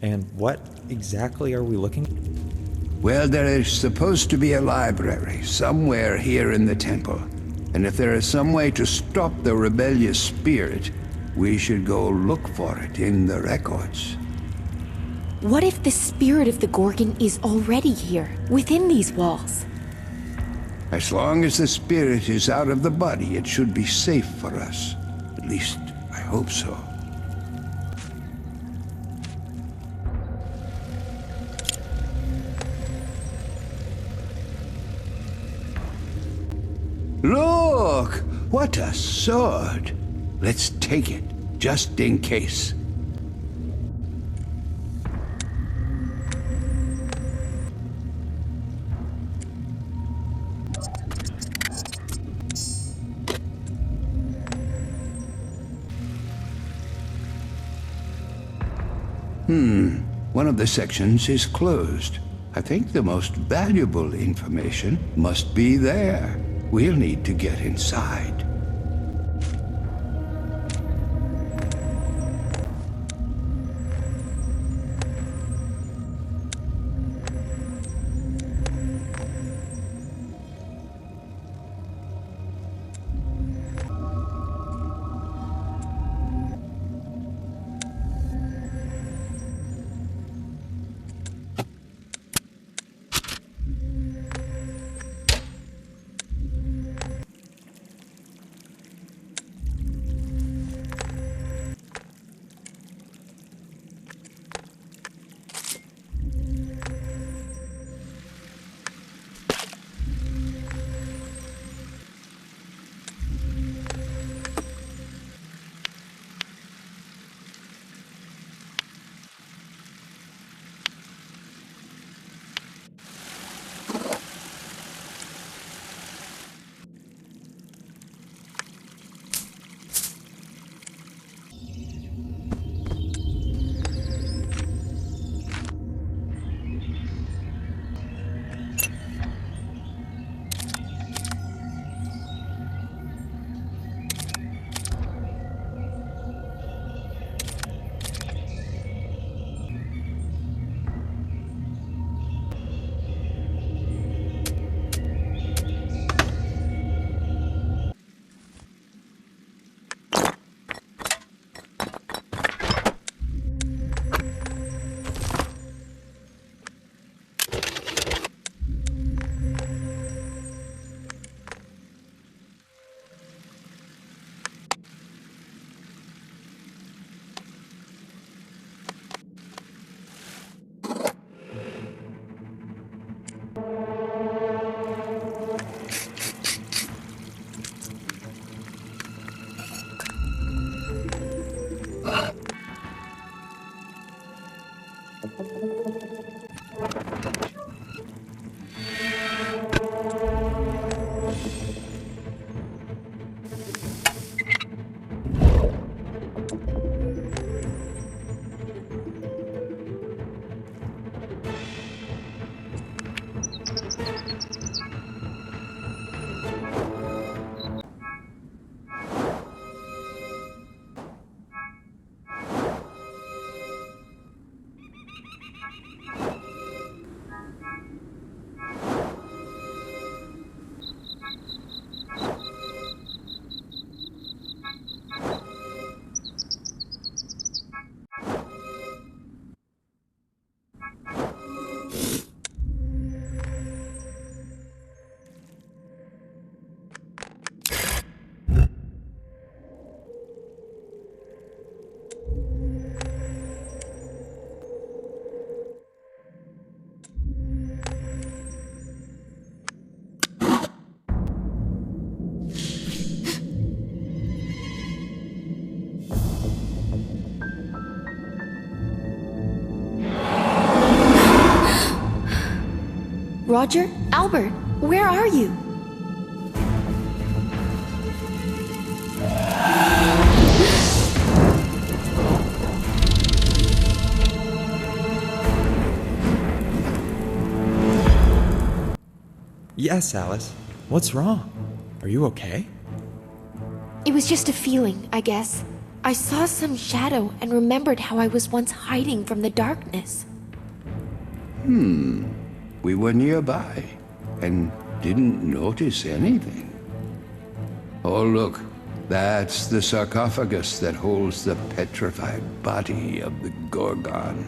And what exactly are we looking? Well, there is supposed to be a library somewhere here in the temple. And if there is some way to stop the rebellious spirit, we should go look for it in the records. What if the spirit of the Gorgon is already here, within these walls? As long as the spirit is out of the body, it should be safe for us. At least, I hope so. Look! What a sword! Let's take it, just in case. One of the sections is closed. I think the most valuable information must be there. We'll need to get inside. Roger? Albert, where are you? Yes, Alice. What's wrong? Are you okay? It was just a feeling, I guess. I saw some shadow and remembered how I was once hiding from the darkness. We were nearby and didn't notice anything. Oh, look. That's the sarcophagus that holds the petrified body of the Gorgon.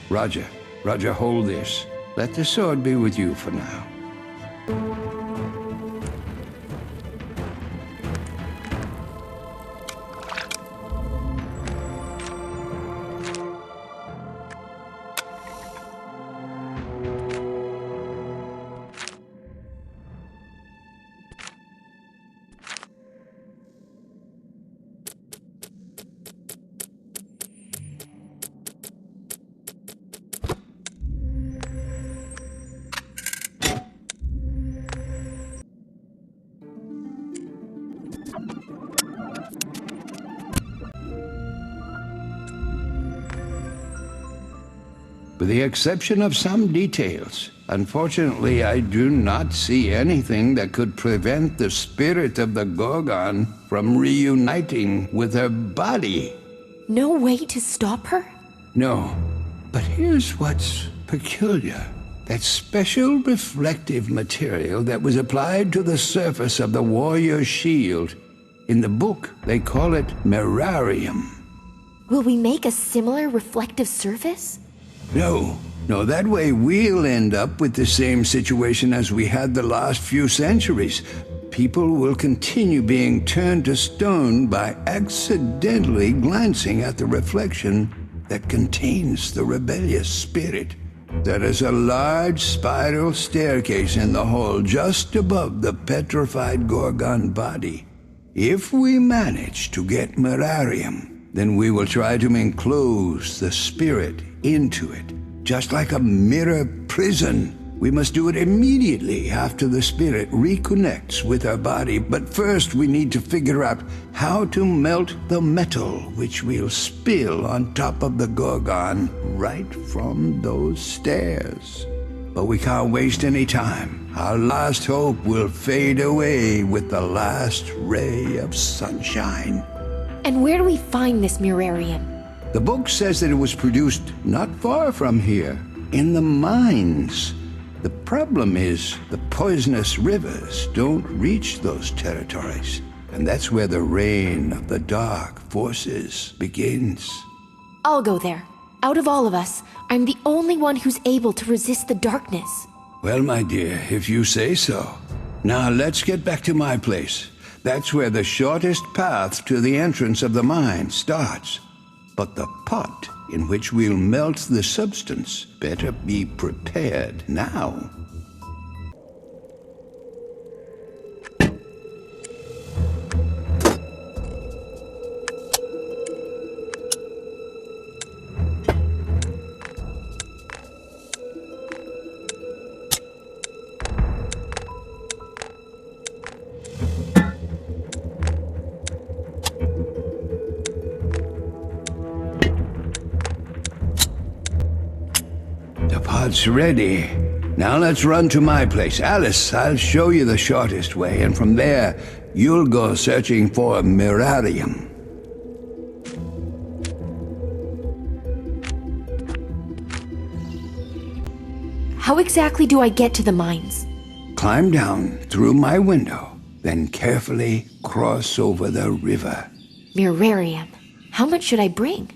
Roger. Roger, hold this. Let the sword be with you for now. With the exception of some details, unfortunately, I do not see anything that could prevent the spirit of the Gorgon from reuniting with her body. No way to stop her? No, but here's what's peculiar. That special reflective material that was applied to the surface of the warrior's shield. In the book, they call it Mirarium. Will we make a similar reflective surface? No, that way we'll end up with the same situation as we had the last few centuries. People will continue being turned to stone by accidentally glancing at the reflection that contains the rebellious spirit. There is a large spiral staircase in the hall just above the petrified Gorgon body. If we manage to get Mirarium, then we will try to enclose the spirit into it, just like a mirror prison. We must do it immediately after the spirit reconnects with our body, but first we need to figure out how to melt the metal which we'll spill on top of the Gorgon right from those stairs. But we can't waste any time. Our last hope will fade away with the last ray of sunshine. And where do we find this Mirarium? The book says that it was produced not far from here, in the mines. The problem is the poisonous rivers don't reach those territories, and that's where the reign of the dark forces begins. I'll go there. Out of all of us, I'm the only one who's able to resist the darkness. Well, my dear, if you say so. Now let's get back to my place. That's where the shortest path to the entrance of the mine starts. But the pot in which we'll melt the substance better be prepared now. The pot's ready. Now let's run to my place. Alice, I'll show you the shortest way, and from there, you'll go searching for Mirarium. How exactly do I get to the mines? Climb down through my window, then carefully cross over the river. Mirarium. How much should I bring?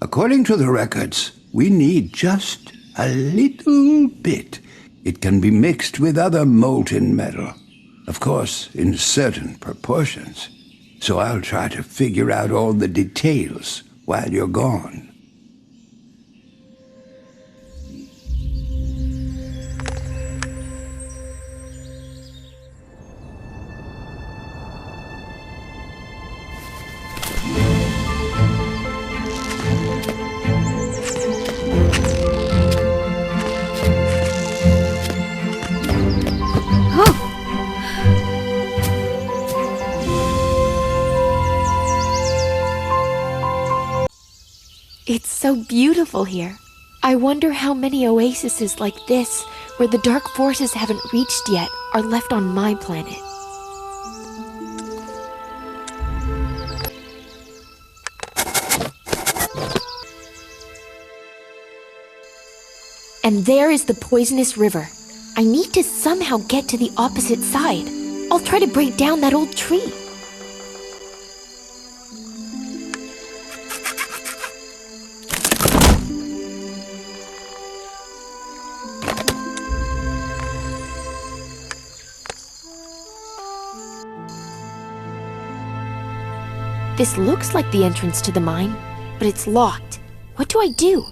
According to the records, we need just a little bit. It can be mixed with other molten metal, of course, in certain proportions. So I'll try to figure out all the details while you're gone. It's so beautiful here. I wonder how many oases like this, where the dark forces haven't reached yet, are left on my planet. And there is the poisonous river. I need to somehow get to the opposite side. I'll try to break down that old tree. This looks like the entrance to the mine, but it's locked. What do I do?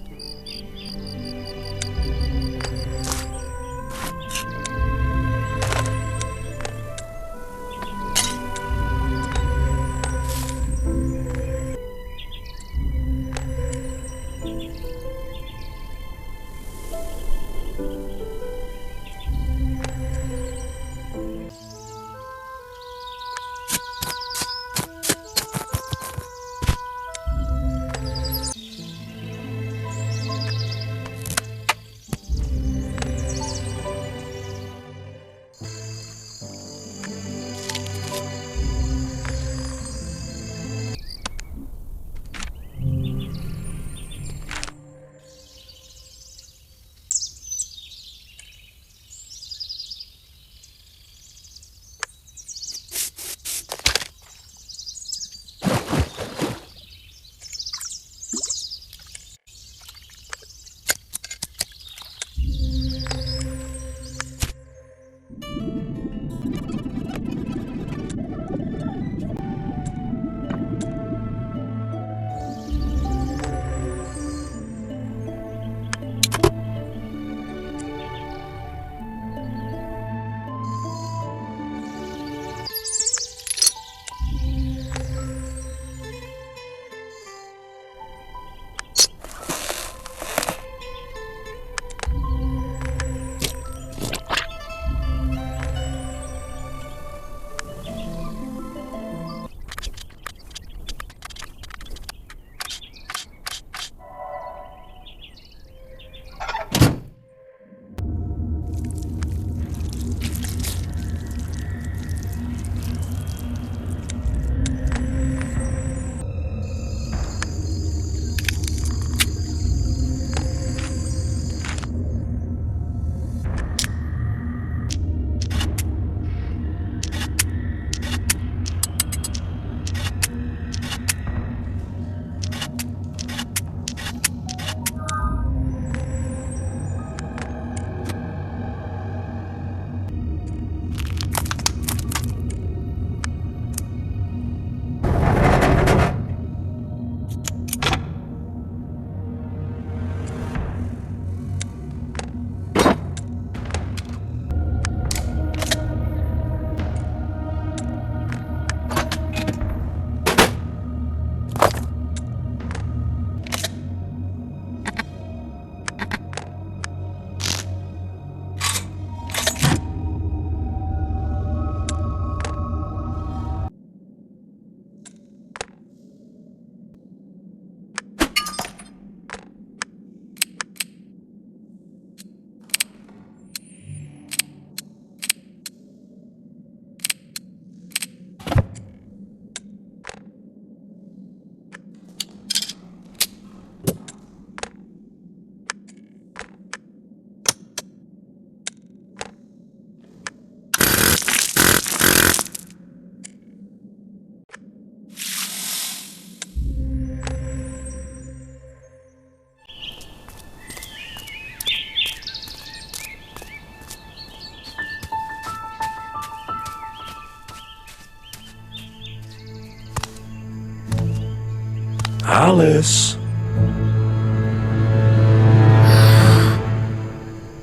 Alice.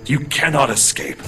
You cannot escape.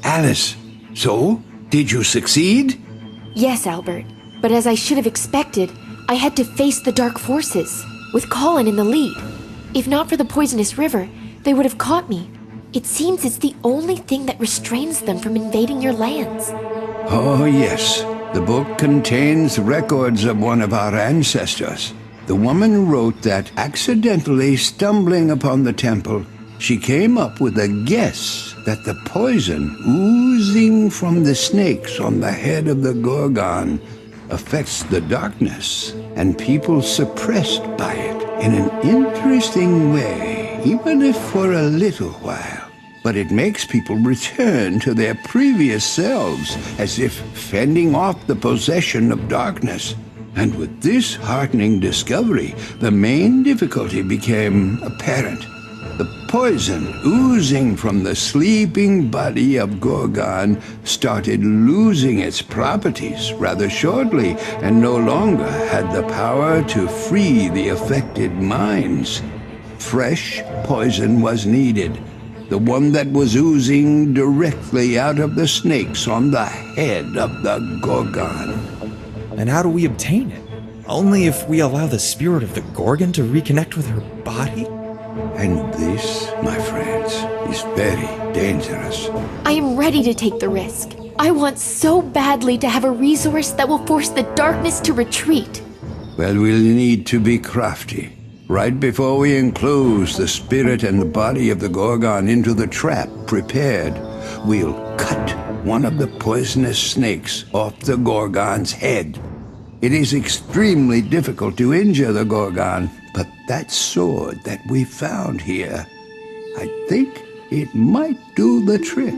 Alice, so? Did you succeed? Yes, Albert. But as I should have expected, I had to face the dark forces, with Colin in the lead. If not for the poisonous river, they would have caught me. It seems it's the only thing that restrains them from invading your lands. Oh, yes. The book contains records of one of our ancestors. The woman wrote that, accidentally stumbling upon the temple, she came up with a guess that the poison oozing from the snakes on the head of the Gorgon affects the darkness, and people suppressed by it in an interesting way, even if for a little while. But it makes people return to their previous selves, as if fending off the possession of darkness. And with this heartening discovery, the main difficulty became apparent. The poison oozing from the sleeping body of Gorgon started losing its properties rather shortly, and no longer had the power to free the affected minds. Fresh poison was needed, the one that was oozing directly out of the snakes on the head of the Gorgon. And how do we obtain it? Only if we allow the spirit of the Gorgon to reconnect with her body? And this, my friends, is very dangerous. I am ready to take the risk. I want so badly to have a resource that will force the darkness to retreat. Well, we'll need to be crafty. Right before we enclose the spirit and the body of the Gorgon into the trap prepared, we'll cut one of the poisonous snakes off the Gorgon's head. It is extremely difficult to injure the Gorgon, but that sword that we found here, I think it might do the trick.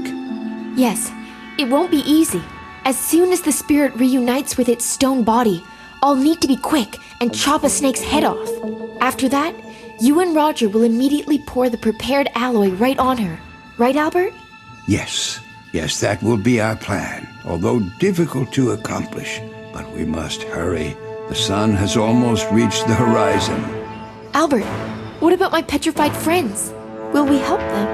Yes, it won't be easy. As soon as the spirit reunites with its stone body, I'll need to be quick and chop a snake's head off. After that, you and Roger will immediately pour the prepared alloy right on her. Right, Albert? Yes, that will be our plan, although difficult to accomplish. But we must hurry. The sun has almost reached the horizon. Albert, what about my petrified friends? Will we help them?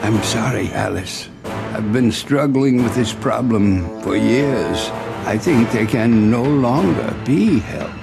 I'm sorry, Alice. I've been struggling with this problem for years. I think they can no longer be helped.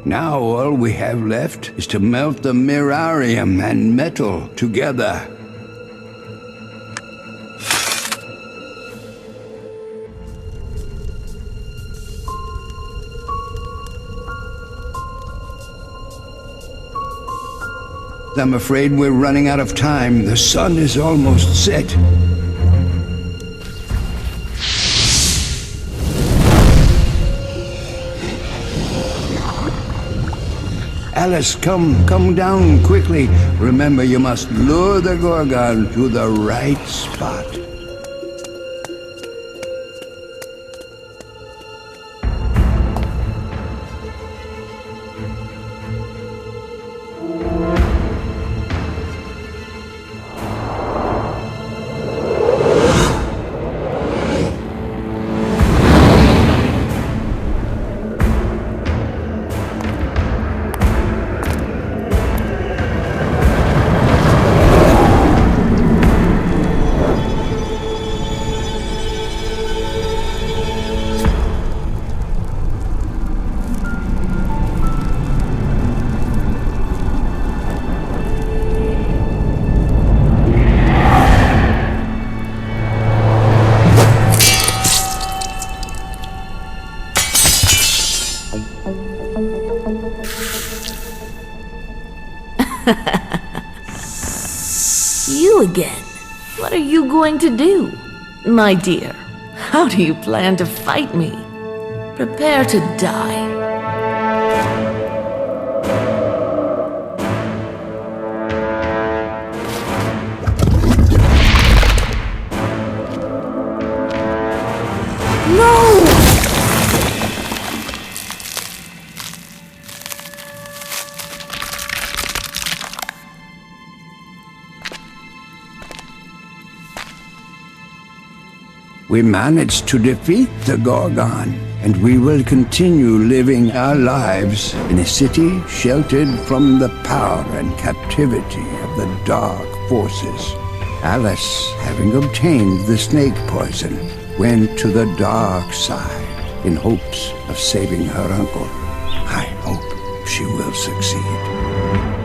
Now all we have left is to melt the mirarium and metal together. I'm afraid we're running out of time. The sun is almost set. Alice, come down quickly. Remember, you must lure the Gorgon to the right spot. You again. What are you going to do? My dear, how do you plan to fight me? Prepare to die. We managed to defeat the Gorgon, and we will continue living our lives in a city sheltered from the power and captivity of the dark forces. Alice, having obtained the snake poison, went to the dark side in hopes of saving her uncle. I hope she will succeed.